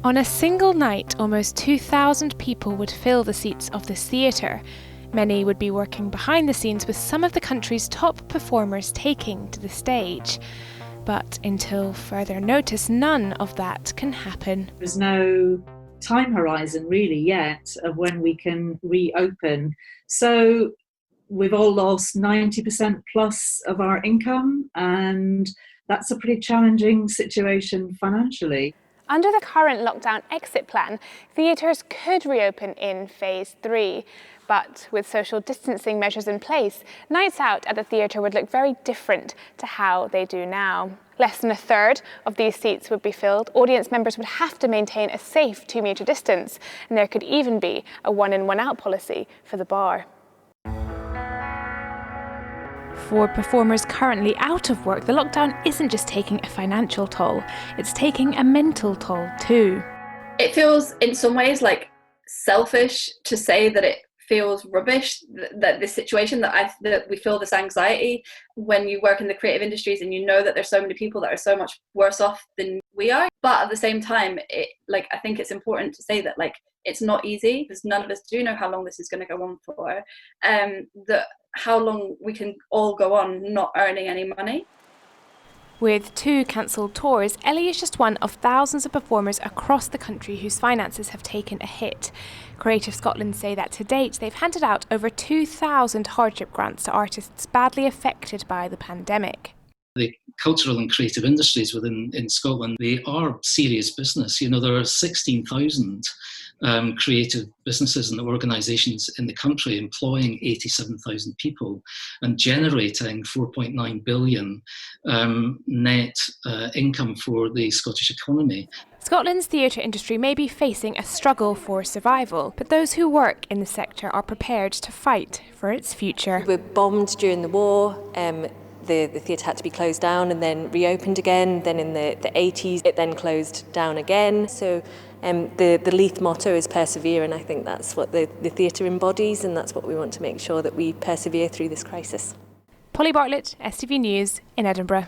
On a single night, almost 2,000 people would fill the seats of this theatre. Many would be working behind the scenes, with some of the country's top performers taking to the stage. But until further notice, none of that can happen. There's no time horizon really yet of when we can reopen. So we've all lost 90% plus of our income, and that's a pretty challenging situation financially. Under the current lockdown exit plan, theatres could reopen in phase 3. But with social distancing measures in place, nights out at the theatre would look very different to how they do now. Less than a third of these seats would be filled. Audience members would have to maintain a safe 2-metre distance, and there could even be a one-in, one-out policy for the bar. For performers currently out of work, the lockdown isn't just taking a financial toll, it's taking a mental toll too. It feels in some ways like selfish to say that it feels rubbish, that this situation, that we feel this anxiety when you work in the creative industries and you know that there's so many people that are so much worse off than we are. But at the same time, I think it's important to say that it's not easy, because none of us do know how long this is going to go on for, that how long we can all go on not earning any money. With 2 cancelled tours, Ellie is just one of thousands of performers across the country whose finances have taken a hit. Creative Scotland say that to date they've handed out over 2,000 hardship grants to artists badly affected by the pandemic. The cultural and creative industries in Scotland, they are serious business. You know, there are 16,000 creative businesses and organisations in the country employing 87,000 people and generating 4.9 billion net income for the Scottish economy. Scotland's theatre industry may be facing a struggle for survival, but those who work in the sector are prepared to fight for its future. We were bombed during the war. The theatre had to be closed down and then reopened again. Then in the 80s, it then closed down again. So the Leith motto is persevere, and I think that's what the theatre embodies, and that's what we want to make sure that we persevere through this crisis. Polly Bartlett, STV News in Edinburgh.